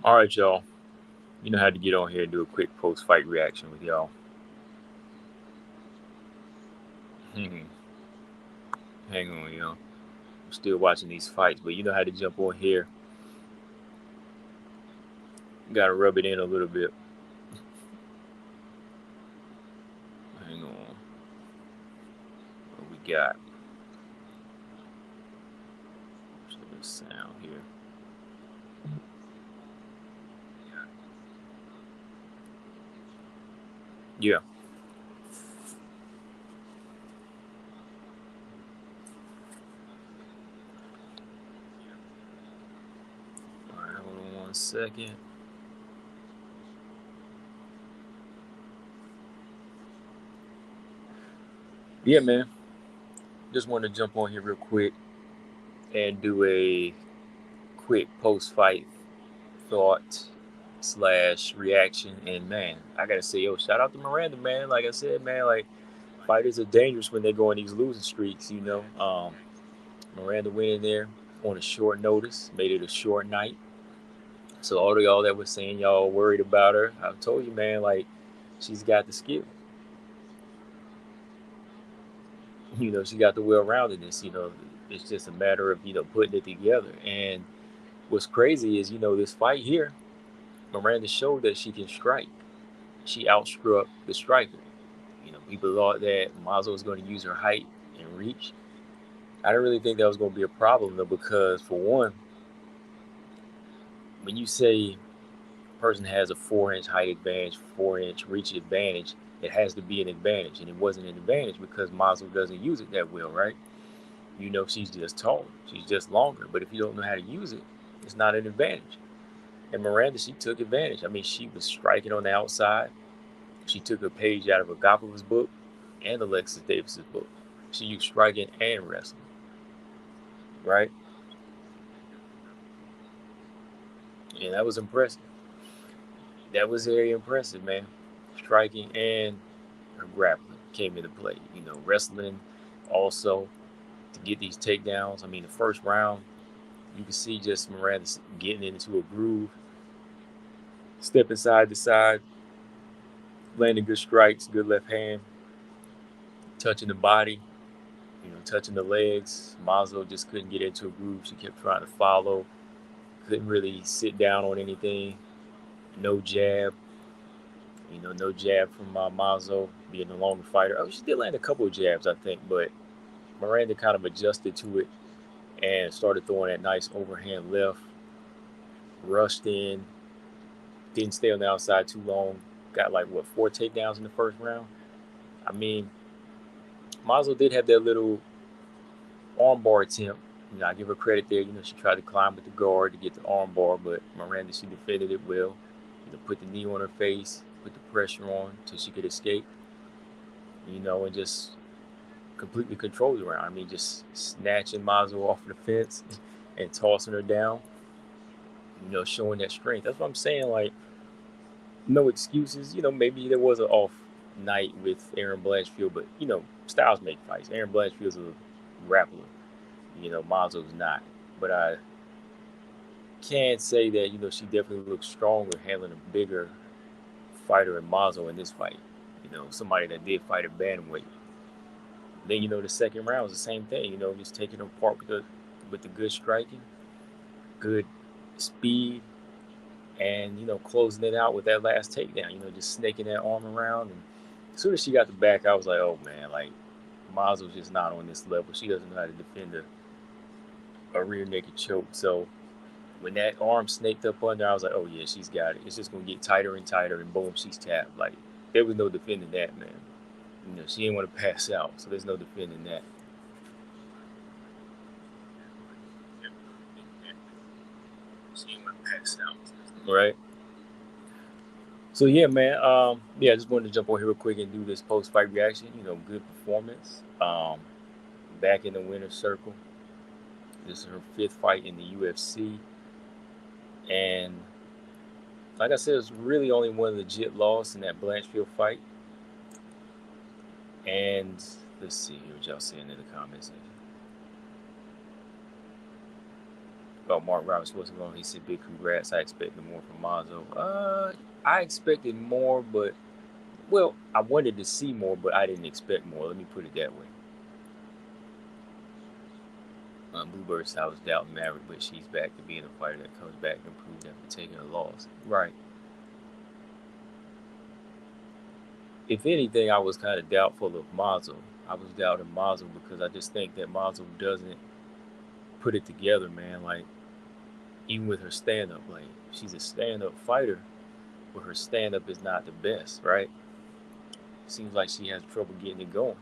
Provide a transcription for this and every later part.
All right, y'all. You know how to get on here and do a quick post-fight reaction with y'all. Hang on, y'all. I'm still watching these fights, but you know how to jump on here. You gotta rub it in a little bit. Hang on. What we got? What's the sound here? Yeah. All right, hold on 1 second. Yeah, man. Just wanted to jump on here real quick and do a quick post-fight thought slash reaction. And man, I gotta say, yo, shout out to Miranda, man. Like I said, man, like fighters are dangerous when they go on these losing streaks. Miranda went in there on a short notice, made it a short night. So all of y'all that was saying y'all worried about her, I told you, man, like she's got the skill. She got the well-roundedness. It's just a matter of putting it together. And what's crazy is this fight here, Miranda showed that she can strike. She outstruck the striker. People thought that Mazo was going to use her height and reach. I didn't really think that was going to be a problem though, because for one, when you say a person has a 4 inch height advantage, 4 inch reach advantage, it has to be an advantage, and it wasn't an advantage because Mazo doesn't use it that well, right? She's just taller, she's just longer, but if you don't know how to use it, it's not an advantage. And Miranda, she took advantage. I mean, she was striking on the outside. She took a page out of Agapova's book and Alexis Davis's book. She used striking and wrestling, right? And that was impressive. That was very impressive, man. Striking and her grappling came into play. Wrestling also to get these takedowns. I mean, the first round, you can see just Miranda getting into a groove, stepping side to side, landing good strikes, good left hand, touching the body, touching the legs. Mazo just couldn't get into a groove. She kept trying to follow, couldn't really sit down on anything. No jab, no jab from Mazo, being the longer fighter. Oh, she did land a couple of jabs, I think, but Miranda kind of adjusted to it and started throwing that nice overhand left, rushed in, didn't stay on the outside too long. Got like, what, 4 takedowns in the first round? I mean, Mazo did have that little armbar attempt. I give her credit there. She tried to climb with the guard to get the armbar, but Miranda, she defended it well. Put the knee on her face, put the pressure on till she could escape, and just completely controlled the round. I mean, just snatching Mazo off the fence and tossing her down, showing that strength. That's what I'm saying. Like, no excuses. Maybe there was an off night with Aaron Blanchfield, but, styles make fights. Aaron Blanchfield's a grappler. Mazo's not. But I can say that, she definitely looks stronger handling a bigger fighter in Mazo in this fight. Somebody that did fight at bantamweight. Then the second round was the same thing. Just taking them apart with the good striking, good speed, and closing it out with that last takedown. Just snaking that arm around. And as soon as she got the back, I was like, oh man, like Mazo's just not on this level. She doesn't know how to defend a rear naked choke. So when that arm snaked up under, I was like, oh yeah, she's got it. It's just gonna get tighter and tighter, and boom, she's tapped. Like there was no defending that, man. She didn't want to pass out, so there's no defending that. She didn't want to pass out, right? So yeah, man. Yeah, I just wanted to jump on here real quick and do this post-fight reaction. Good performance. Back in the winner's circle. This is her fifth fight in the UFC, and like I said, it's really only one legit loss in that Blanchfield fight. And let's see here what y'all saying in the comments. Oh, Mark Roberts wasn't going. He said, "Big congrats. I expected more from Mazo." I expected more, but well, I wanted to see more, but I didn't expect more. Let me put it that way. Bluebird said I was doubting Maverick, but she's back to being a fighter that comes back and proves after taking a loss. Right. If anything, I was kind of doubtful of Mazo. I was doubting Mazo because I just think that Mazo doesn't put it together, man. Like, even with her stand up, like, she's a stand up fighter, but her stand up is not the best, right? Seems like she has trouble getting it going.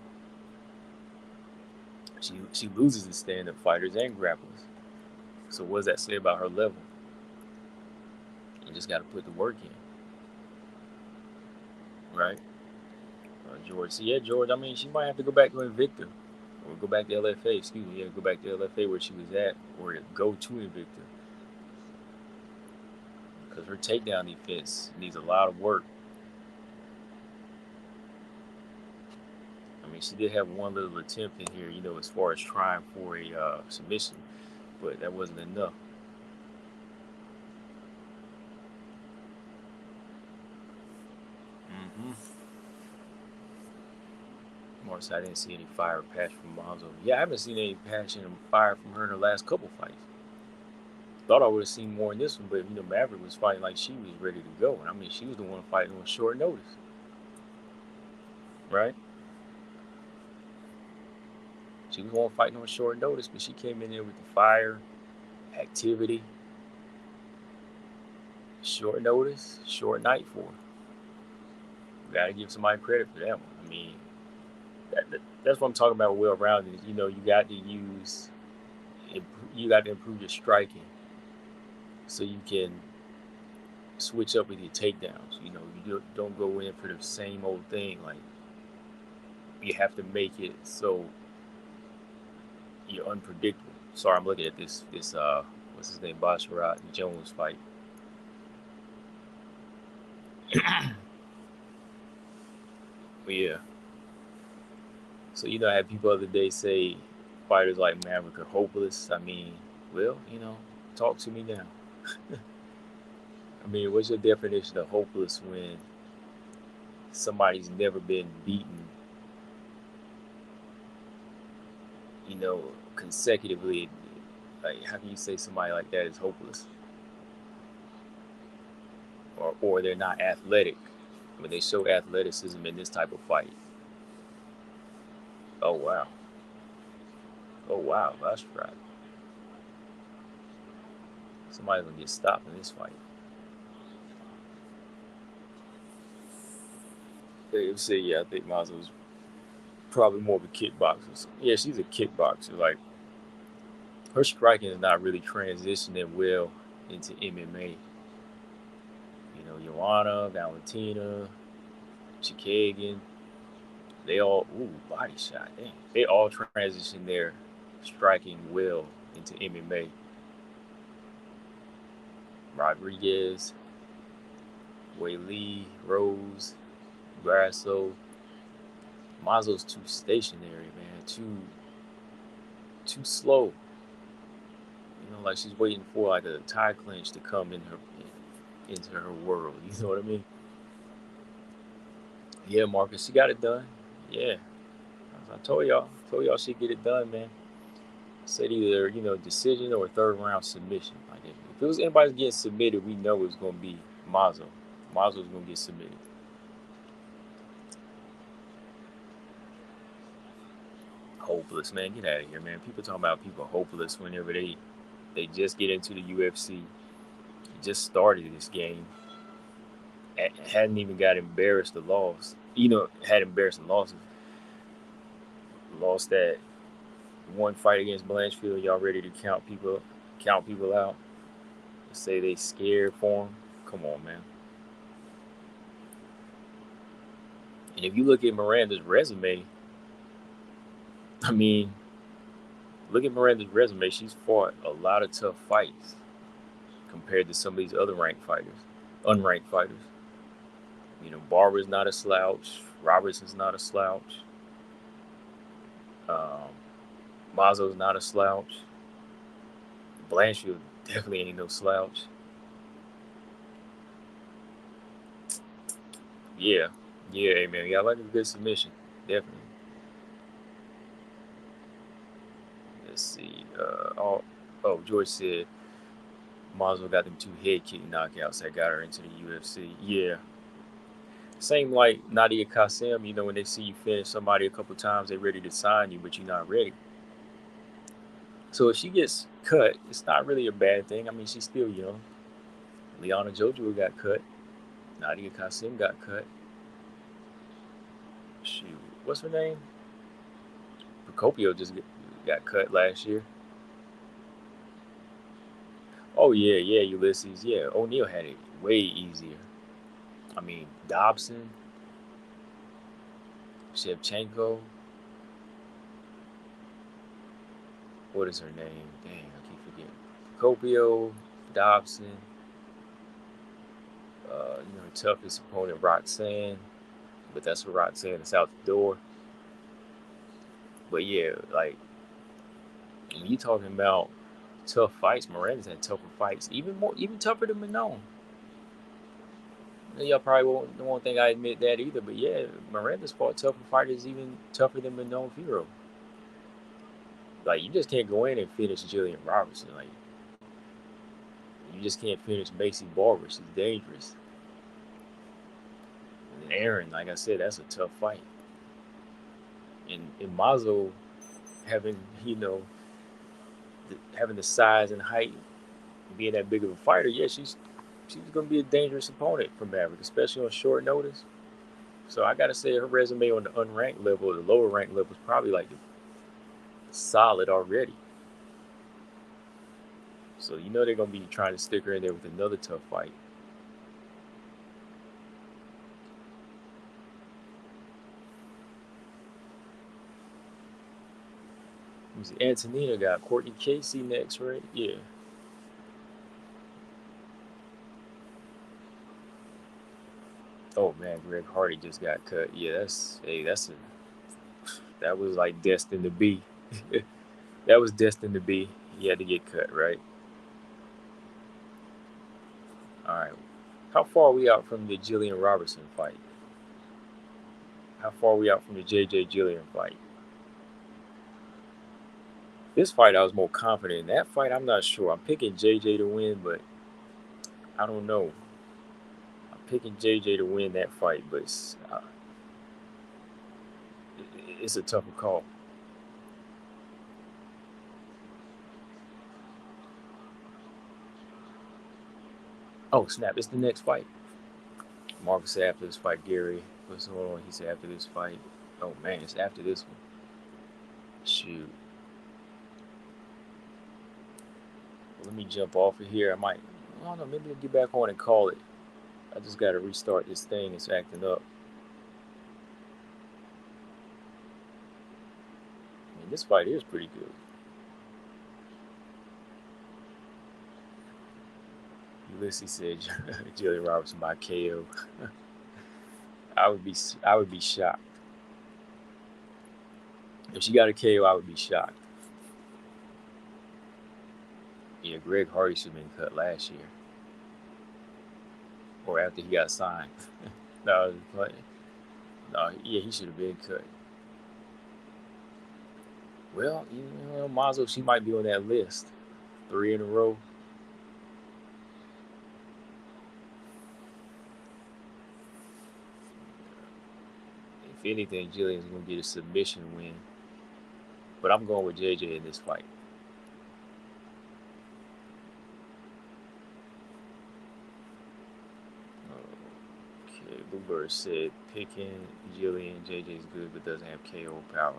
She loses to stand up fighters and grapplers. So what does that say about her level? You just got to put the work in, right? George, so yeah, George. I mean, she might have to go back to Invicta, or go back to LFA. Excuse me, yeah, go back to LFA where she was at, or go to Invicta, because her takedown defense needs a lot of work. I mean, she did have one little attempt in here, as far as trying for a submission, but that wasn't enough. Mm-hmm. Morris, I didn't see any fire or passion from Mazo. Yeah, I haven't seen any passion and fire from her in the last couple fights. Thought I would have seen more in this one, but Maverick was fighting like she was ready to go. And I mean, she was the one fighting on short notice, right? She was the one fighting on short notice, but she came in there with the fire, activity, short notice, short night for her. Gotta give somebody credit for that one. I mean, that's what I'm talking about. Well rounded. You got to improve your striking so you can switch up with your takedowns. You don't go in for the same old thing. Like, you have to make it so you're unpredictable. Sorry, I'm looking at this what's his name, Basharat Jones fight. But yeah. So I had people the other day say fighters like Maverick are hopeless. I mean, well, talk to me now. I mean, what's your definition of hopeless when somebody's never been beaten, consecutively? Like, how can you say somebody like that is hopeless? Or they're not athletic when they show athleticism in this type of fight? Oh wow. Oh wow, that's right. Somebody's gonna get stopped in this fight. They would say, yeah, I think Mazo's probably more of a kickboxer. So, yeah, she's a kickboxer. Like, her striking is not really transitioning well into MMA. Joanna, Valentina, Chikagan, they all body shot. Dang. They all transition their striking well into MMA. Rodriguez, Wei Lee, Rose, Grasso. Mazo's too stationary, man. Too slow. Like she's waiting for like a tie clinch to come into her world. You know what I mean? Yeah, Marcus, she got it done. Yeah, I told y'all she'd get it done, man. Said either decision or third round submission. Like, if it was anybody getting submitted, we know it's gonna be Mazo. Mazo's gonna get submitted. Hopeless, man. Get out of here, man. People talking about people hopeless whenever they just get into the UFC, just started this game, hadn't even got embarrassed or lost. Had embarrassing losses. Lost that one fight against Blanchfield. Y'all ready to count people out? Say they scared for him? Come on, man. And if you look at Miranda's resume, I mean, look at Miranda's resume. She's fought a lot of tough fights compared to some of these other unranked fighters. Barber's not a slouch. Robertson's not a slouch. Mazo's not a slouch. Blanchfield Definitely ain't no slouch. Yeah. Yeah, man. Yeah, I like a good submission. Definitely. Let's see. George said Mazo got them two head kick knockouts that got her into the UFC. Yeah. Same like Nadia Kassem, when they see you finish somebody a couple times, they ready to sign you, but you're not ready. So if she gets cut, it's not really a bad thing. I mean, she's still young. Liana Jojo got cut. Nadia Kassem got cut. Shoot, what's her name? Procopio just got cut last year. Oh yeah, yeah, Ulysses. Yeah, O'Neal had it way easier. I mean, Dobson, Shevchenko. What is her name? Dang, I keep forgetting. Procopio, Dobson. Toughest opponent, Roxanne. But that's what Roxanne is out the door. But yeah, like when you talking about tough fights, Miranda's had tougher fights, even tougher than Manon. Y'all probably won't think I admit that either, but yeah, Miranda's fought tougher fighters, even tougher than Manon Firo. Like you just can't go in and finish Jillian Robertson. Like you just can't finish Macy Barber. She's dangerous. And Aaron, like I said, that's a tough fight. And Mazo having having the size and height, being that big of a fighter, yeah, she's gonna be a dangerous opponent for Maverick, especially on short notice. So I gotta say her resume on the unranked level, the lower ranked level, is probably like solid already. So they're gonna be trying to stick her in there with another tough fight. Antonina got Courtney Casey next, right? Yeah. Oh man, Greg Hardy just got cut. Yeah, that was like destined to be. That was destined to be. He had to get cut, right? All right. How far are we out from the Jillian Robertson fight? How far are we out from the JJ Jillian fight? This fight, I was more confident in. That fight, I'm not sure. I'm picking JJ to win, but I don't know. I'm picking JJ to win that fight, but it's a tougher call. Oh, snap. It's the next fight. Marcus said after this fight, Gary. What's going on? He said after this fight. Oh, man, it's after this one. Shoot. Let me jump off of here. I don't know, maybe I'll get back on and call it. I just got to restart this thing. It's acting up. I mean, this fight is pretty good. Ulysses said Jillian Robertson by KO. I would be shocked. If she got a KO, I would be shocked. Yeah, Greg Hardy should have been cut last year. Or after he got signed. No, no, yeah, he should have been cut. Well, Mazo, she might be on that list. 3 in a row. If anything, Jillian's going to get a submission win. But I'm going with JJ in this fight. Okay, Bluebird said picking Jillian. JJ's good, but doesn't have KO power.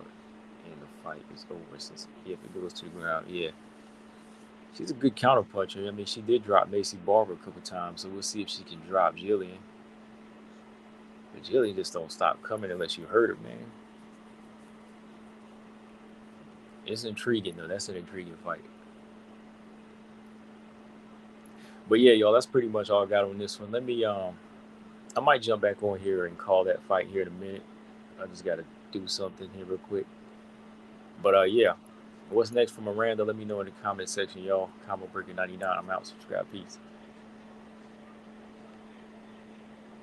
And the fight is over since if it goes to the ground. Yeah. She's a good counterpuncher. I mean, she did drop Macy Barber a couple times, so we'll see if she can drop Jillian. But Jillian just don't stop coming unless you hurt her, man. It's intriguing though. That's an intriguing fight. But yeah, y'all, that's pretty much all I got on this one. Let me I might jump back on here and call that fight here in a minute. I just gotta do something here real quick. But yeah. What's next for Miranda? Let me know in the comment section, y'all. Combo Breaker 99. I'm out. Subscribe. Peace.